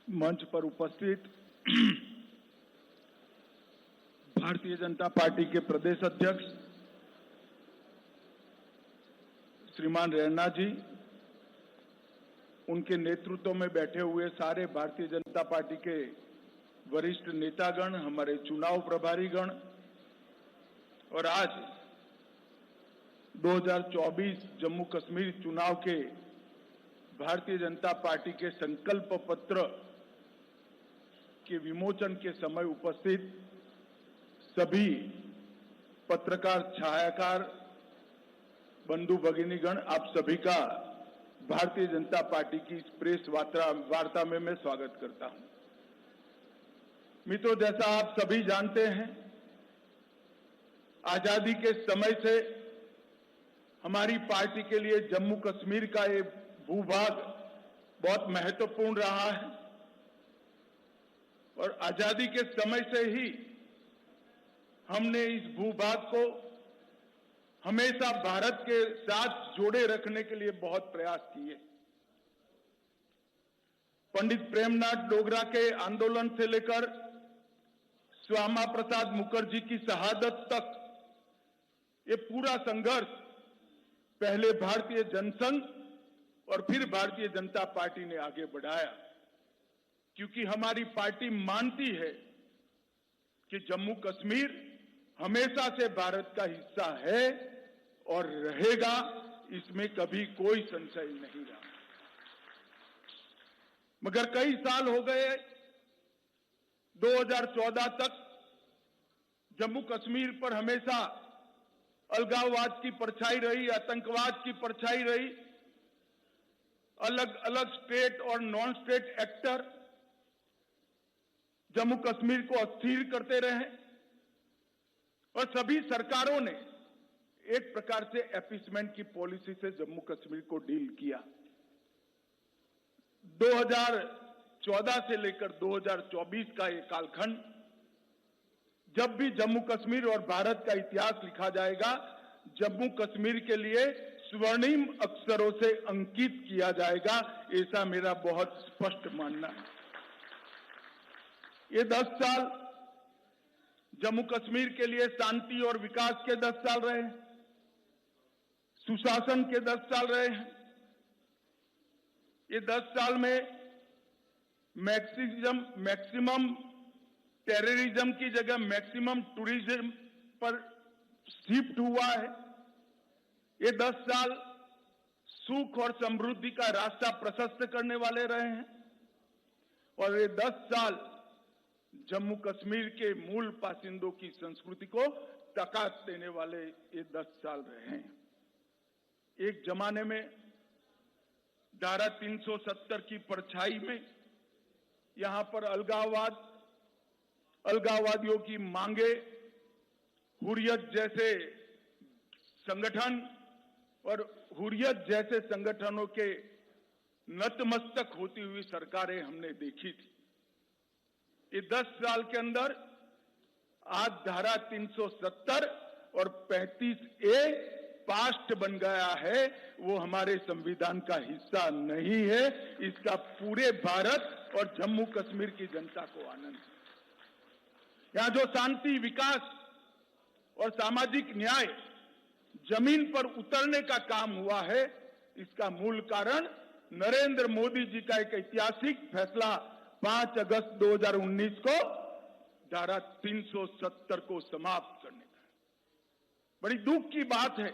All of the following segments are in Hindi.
मंच पर उपस्थित भारतीय जनता पार्टी के प्रदेश अध्यक्ष श्रीमान रैना जी, उनके नेतृत्व में बैठे हुए सारे भारतीय जनता पार्टी के वरिष्ठ नेतागण, हमारे चुनाव प्रभारीगण और आज 2024 जम्मू कश्मीर चुनाव के भारतीय जनता पार्टी के संकल्प पत्र के विमोचन के समय उपस्थित सभी पत्रकार, छायाकार, बंधु भगिनीगण, आप सभी का भारतीय जनता पार्टी की इस प्रेस वार्ता में मैं स्वागत करता हूं। मित्रों, जैसा आप सभी जानते हैं, आजादी के समय से हमारी पार्टी के लिए जम्मू कश्मीर का ये भूभाग बहुत महत्वपूर्ण रहा है और आजादी के समय से ही हमने इस भूभाग को हमेशा भारत के साथ जोड़े रखने के लिए बहुत प्रयास किए। पंडित प्रेमनाथ डोगरा के आंदोलन से लेकर श्यामा प्रसाद मुखर्जी की शहादत तक ये पूरा संघर्ष पहले भारतीय जनसंघ और फिर भारतीय जनता पार्टी ने आगे बढ़ाया, क्योंकि हमारी पार्टी मानती है कि जम्मू कश्मीर हमेशा से भारत का हिस्सा है और रहेगा, इसमें कभी कोई संशय नहीं रहा। मगर कई साल हो गए, 2014 तक जम्मू कश्मीर पर हमेशा अलगाववाद की परछाई रही, आतंकवाद की परछाई रही। अलग अलग स्टेट और non state actor Jammu Kashmir को अस्थिर करते रहे और सभी सरकारों ने एक प्रकार से अपीसमेंट की पॉलिसी से जम्मू कश्मीर को डील किया। 2014 से लेकर 2024 का ये कालखंड, जब भी जम्मू कश्मीर और भारत का इतिहास लिखा जाएगा, जम्मू कश्मीर के लिए स्वर्णिम अक्षरों से अंकित किया जाएगा, ऐसा मेरा बहुत स्पष्ट मानना है। ये 10 साल जम्मू कश्मीर के लिए शांति और विकास के 10 साल रहे, सुशासन के 10 साल रहे हैं। ये 10 साल में मैक्सिमम टेररिज्म की जगह मैक्सिमम टूरिज्म पर शिफ्ट हुआ है। ये 10 साल सुख और समृद्धि का रास्ता प्रशस्त करने वाले रहे हैं और ये 10 साल जम्मू कश्मीर के मूल बासिंदों की संस्कृति को ताकत देने वाले ये 10 साल रहे हैं। एक जमाने में धारा 370 की परछाई में यहां पर अलगाववादियों की मांगे, हुर्रियत जैसे संगठन और हुर्रियत जैसे संगठनों के नतमस्तक होती हुई सरकारें हमने देखी थी। ये 10 साल के अंदर आज धारा 370 और 35A पास्ट बन गया है, वो हमारे संविधान का हिस्सा नहीं है। इसका पूरे भारत और जम्मू कश्मीर की जनता को आनंद है। यहां जो शांति, विकास और सामाजिक न्याय जमीन पर उतरने का काम हुआ है, इसका मूल कारण नरेंद्र मोदी जी का एक ऐतिहासिक फैसला 5 अगस्त 2019 को धारा 370 को समाप्त करने का। बड़ी दुख की बात है,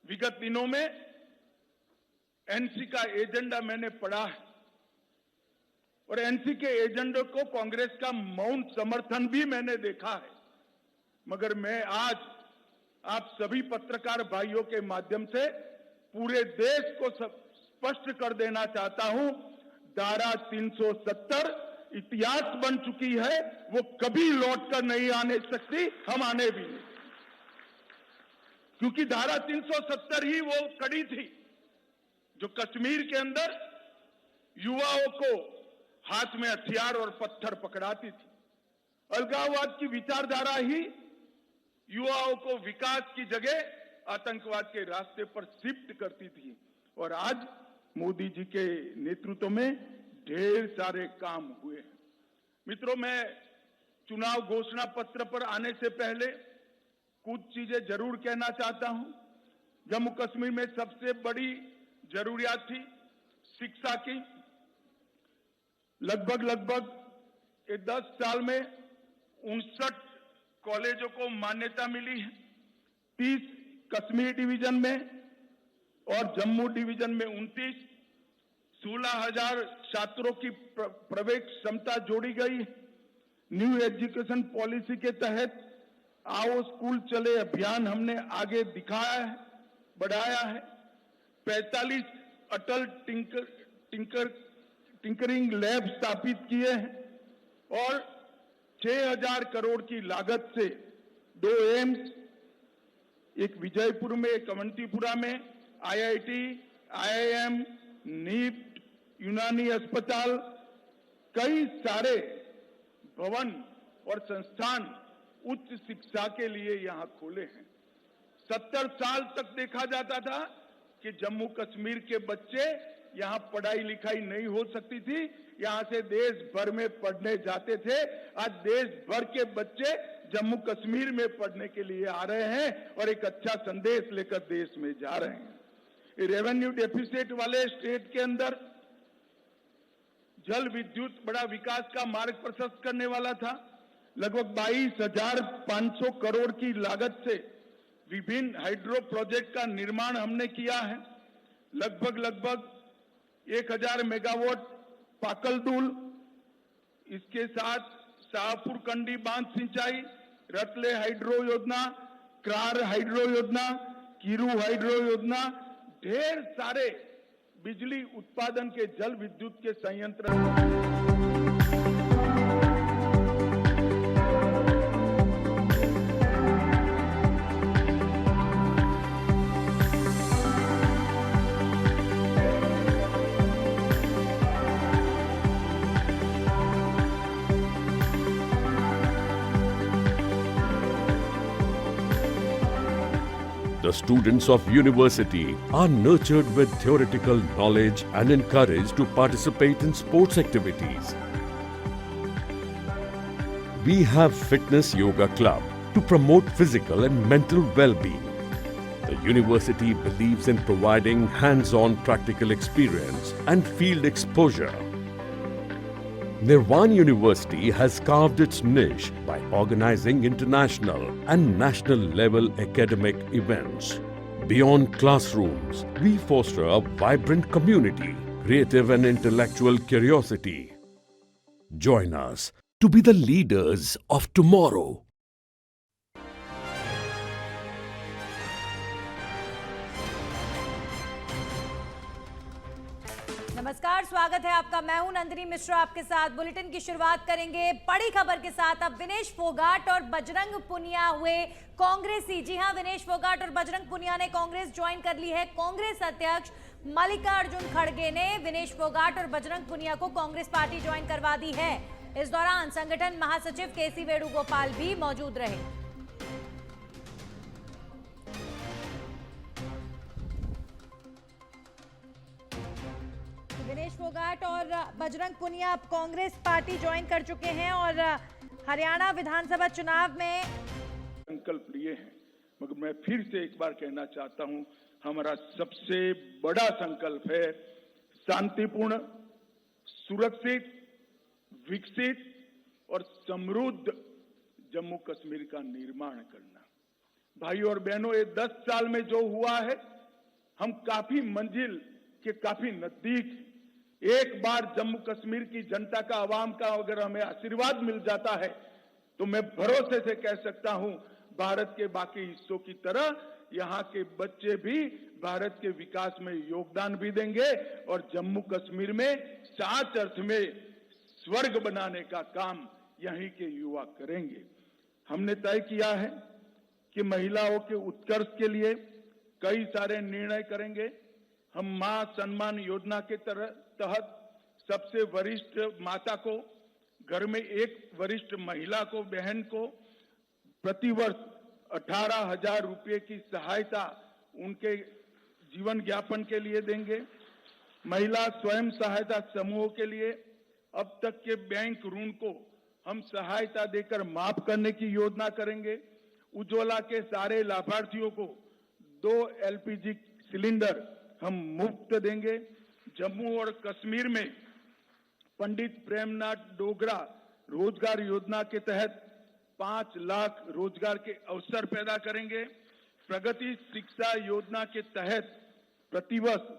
विगत दिनों में एनसी का एजेंडा मैंने पढ़ा है और एनसी के एजेंडे को कांग्रेस का मौन समर्थन भी मैंने देखा है। मगर मैं आज आप सभी पत्रकार भाइयों के माध्यम से पूरे देश को स्पष्ट कर देना चाहता हूं, धारा 370 इतिहास बन चुकी है, वो कभी लौटकर नहीं आने सकती, हम आने भी नहीं। क्योंकि धारा 370 ही वो कड़ी थी जो कश्मीर के अंदर युवाओं को हाथ में हथियार और पत्थर पकड़ाती थी। अलगाववाद की विचारधारा ही युवाओं को विकास की जगह आतंकवाद के रास्ते पर शिफ्ट करती थी और आज मोदी जी के नेतृत्व में ढेर सारे काम हुए हैं। मित्रों, मैं चुनाव घोषणा पत्र पर आने से पहले कुछ चीजें जरूर कहना चाहता हूं। जम्मू कश्मीर में सबसे बड़ी जरूरियात थी शिक्षा की। लगभग ये 10 साल में 59 कॉलेजों को मान्यता मिली है। 30 कश्मीर डिवीजन में और जम्मू डिवीजन में 29, 16,000 छात्रों की प्रवेश क्षमता जोड़ी गई। न्यू एजुकेशन पॉलिसी के तहत आओ स्कूल चले अभियान हमने आगे दिखाया है, बढ़ाया है। 45 अटल टिंकरिंग लैब स्थापित किए हैं और 6,000 करोड़ की लागत से 2 एम्स, एक विजयपुर में, एक अवंतीपुरा में, IIT, IIM, नीट, यूनानी अस्पताल, कई सारे भवन और संस्थान उच्च शिक्षा के लिए यहां खोले हैं। 70 साल तक देखा जाता था कि जम्मू कश्मीर के बच्चे यहां पढ़ाई लिखाई नहीं हो सकती थी, यहां से देश भर में पढ़ने जाते थे। आज देश भर के बच्चे जम्मू कश्मीर में पढ़ने के लिए आ रहे हैं और एक अच्छा संदेश लेकर देश में जा रहे हैं। रेवेन्यू डेफिसिट वाले स्टेट के अंदर जल विद्युत बड़ा विकास का मार्ग प्रशस्त करने वाला था। लगभग 22,500 करोड़ की लागत से विभिन्न हाइड्रो प्रोजेक्ट का निर्माण हमने किया है। लगभग 1,000 मेगावाट पाकलदुल, इसके साथ शाहपुर कंडी बांध सिंचाई, रतले हाइड्रो योजना, क्रार हाइड्रो योजना, कीरू हाइड्रो योजना, ढेर सारे बिजली उत्पादन के जल विद्युत के संयंत्र। The students of university are nurtured with theoretical knowledge and encouraged to participate in sports activities. We have Fitness Yoga Club to promote physical and mental well-being. The university believes in providing hands-on practical experience and field exposure. Nirvan University has carved its niche by organizing international and national level academic events. Beyond classrooms, we foster a vibrant community, creative and intellectual curiosity. Join us to be the leaders of tomorrow. नमस्कार, स्वागत है आपका। मैं हूं नंदिनी मिश्रा, आपके साथ बुलेटिन की शुरुआत करेंगे बड़ी खबर के साथ। अब विनेश फोगाट और बजरंग पुनिया हुए कांग्रेसी। जी हां, विनेश फोगाट और बजरंग पुनिया ने कांग्रेस ज्वाइन कर ली है। कांग्रेस अध्यक्ष मल्लिकार्जुन खड़गे ने विनेश फोगाट और बजरंग पुनिया को कांग्रेस पार्टी ज्वाइन करवा दी है। इस दौरान संगठन महासचिव केसी वेणुगोपाल भी मौजूद रहे। विनेश फोगाट और बजरंग पुनिया अब कांग्रेस पार्टी ज्वाइन कर चुके हैं और हरियाणा विधानसभा चुनाव में संकल्प लिए हैं। मगर मैं फिर से एक बार कहना चाहता हूं, हमारा सबसे बड़ा संकल्प है शांतिपूर्ण, सुरक्षित, विकसित और समृद्ध जम्मू कश्मीर का निर्माण करना। भाइयों और बहनों, ये 10 साल में जो हुआ है, हम काफी मंजिल के काफी नजदीक। एक बार जम्मू कश्मीर की जनता का, आवाम का अगर हमें आशीर्वाद मिल जाता है तो मैं भरोसे से कह सकता हूं, भारत के बाकी हिस्सों की तरह यहां के बच्चे भी भारत के विकास में योगदान भी देंगे और जम्मू कश्मीर में सच अर्थ में स्वर्ग बनाने का काम यहीं के युवा करेंगे। हमने तय किया है कि महिलाओं के उत्कर्ष के लिए कई सारे निर्णय करेंगे। हम मां सम्मान योजना के तहत सबसे वरिष्ठ माता को, घर में एक वरिष्ठ महिला को, बहन को प्रतिवर्ष 18,000 रुपये की सहायता उनके जीवन यापन के लिए देंगे। महिला स्वयं सहायता समूहों के लिए अब तक के बैंक ऋण को हम सहायता देकर माफ करने की योजना करेंगे। उज्ज्वला के सारे लाभार्थियों को 2 एलपीजी सिलेंडर हम मुफ्त देंगे। जम्मू और कश्मीर में पंडित प्रेमनाथ डोगरा रोजगार योजना के तहत 5 लाख रोजगार के अवसर पैदा करेंगे। प्रगति शिक्षा योजना के तहत प्रतिवर्ष